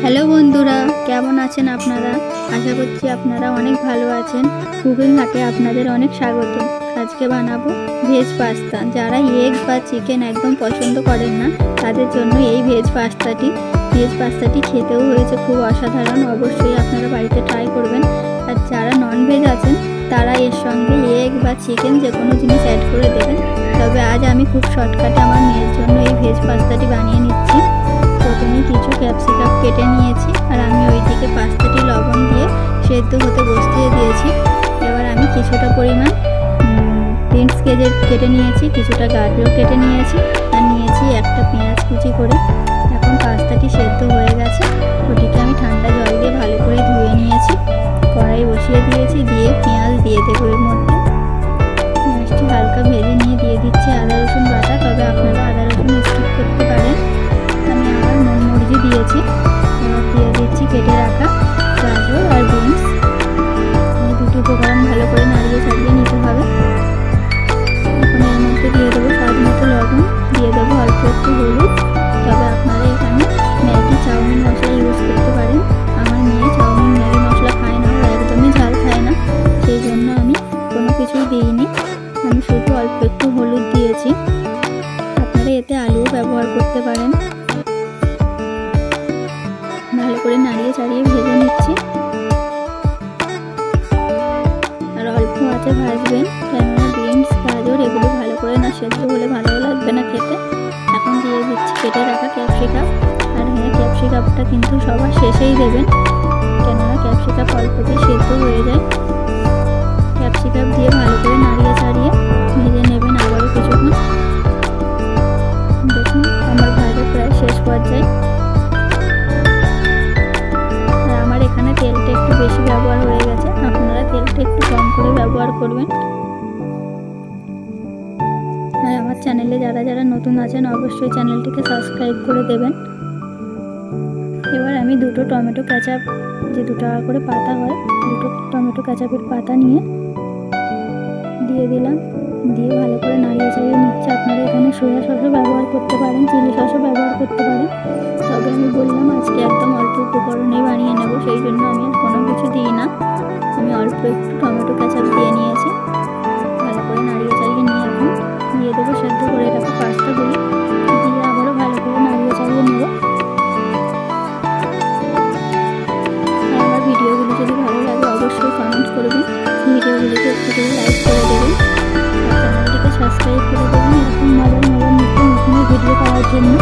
Hello বন্ধুরা, কেমন আছেন আপনারা? আশা করছি আপনারা অনেক ভালো আছেন। কুকিং হাটে আপনাদের অনেক স্বাগত। আজকে বানাবো ভেজ পাস্তা। যারা এগ বা চিকেন একদম পছন্দ করেন না তাদের জন্য এই ভেজ পাস্তাটি খেতেও হয়েছে খুব অসাধারণ। অবশ্যই আপনারা বাড়িতে ট্রাই করবেন। আর যারা নন ভেজ আছেন তারা এর সঙ্গে এগ বা চিকেন যে কোনো জিনিস অ্যাড করে দেবেন। তবে আজ আমি খুব শর্টকাটে আমার মেয়ের জন্য এই ভেজ পাস্তাটি বানিয়ে নিচ্ছি। প্রথমে কিছু ক্যাপসিকাম কেটে নিয়েছি আর আমি ওইদিকে পাস্তাটি লবণ দিয়ে সেদ্ধ হতে বসিয়ে দিয়েছি। এবার আমি কিছুটা পরিমাণ বিনস কেটে নিয়েছি, কিছুটা গাজর কেটে নিয়েছি আর নিয়েছি একটা পেঁয়াজ কুচি করে। এখন পাস্তাটি সেদ্ধ হয়ে গেছে, ওটিকে আমি ঠান্ডা জল দিয়ে ভালো করে ধুয়ে নিয়েছি। কড়াই বসিয়ে দিয়েছি, দিয়ে পেঁয়াজ দিয়ে দেবো এর মধ্যে। পেঁয়াজটি হালকা ভেজে নিয়ে দিয়ে দিচ্ছি আদা রসুন বাটা। তবে আপনারা আদা রসুন স্কিপ করতে পারেন। আমি আমার মন মর্জি দিয়েছি। এবার দিয়ে দিচ্ছি কেটে রাখা গাজর আর বিনস। এই দুটো উপকরণ ভালো করে নাড়িয়ে চাড়িয়ে নিতে হবে। এখন এর মধ্যে দিয়ে দেবো স্বাদ মতো লবণ, দিয়ে দেবো অল্প একটু হলুদ। তবে আপনারা এখানে ম্যাগি চাউমিন মশলা ইউজ করতে পারেন। আমার মেয়ে চাউমিন ম্যাগি মশলা খায় না, ওরা একদমই ঝাল খায় না, সেই জন্য আমি কোনো কিছুই দিইনি। আমি শুধু অল্প একটু হলুদ দিয়েছি। আপনারা এতে আলুও ব্যবহার করতে পারেন। ভালো করে নাড়িয়ে চাড়িয়ে ভেজে নিচ্ছি আর অল্প আঁচে ভাজবেন, কেননা বিনস গাজর এগুলো ভালো করে না সেদ্ধ হলে ভালো লাগবে না খেতে। এখন দিয়ে দিচ্ছি কেটে রাখা ক্যাপসিকাম। আর হ্যাঁ, ক্যাপসিকামটা কিন্তু সবার শেষেই দেবেন, কেননা ক্যাপসিকাম অল্পতেই সেদ্ধ হয়ে যায়। ক্যাপসিকাম দিয়ে ভালো করে নাড়িয়ে চাড়িয়ে ভেজে নেবেন আবারও কিছুক্ষণ। দেখুন আমার ভাজা প্রায় শেষ পর্যায়ে। আর আমার এখানে তেলটা একটু বেশি ব্যবহার হয়ে গেছে, আপনারা তেলটা একটু কম করে ব্যবহার করবেন। আর আমার চ্যানেলে যারা যারা নতুন আছেন অবশ্যই চ্যানেলটিকে সাবস্ক্রাইব করে দেবেন। এবার আমি দুটো টমেটো কেচাপ, যে 2 টাকা করে পাতা হয়, দুটো টমেটো কেচাপের পাতা নিয়ে দিয়ে দিলাম। দিয়ে ভালো করে নাড়িয়ে চাড়িয়ে নিচ্ছে। আপনারা এখানে সোয়া সসও ব্যবহার করতে পারেন, চিলি সসও ব্যবহার করতে পারেন। তবে আমি বললাম আজকে একদম অল্প উপকরণেই বানিয়ে নেব, সেই জন্য আমি আর কোনো কিছু দিই না। আমি অল্প একটু টমেটো কেচাপ দিয়ে নিয়েছি। ভালো করে নাড়িয়ে চাড়িয়ে নিয়ে এখন দিয়ে দেবো সেদ্ধ করে রাখা পাস্তাগুলি, দিয়ে আবারও ভালো করে নাড়িয়ে চাড়িয়ে নেব। আর আমার ভিডিওগুলি যদি ভালো লাগে অবশ্যই কমেন্ট করবেন, ভিডিওগুলিকে একটু করে লাইক করে দেবেন, চ্যানেলটিকে সাবস্ক্রাইব করে দেবেন এরকম মজার নতুন ভিডিও পাওয়ার জন্য।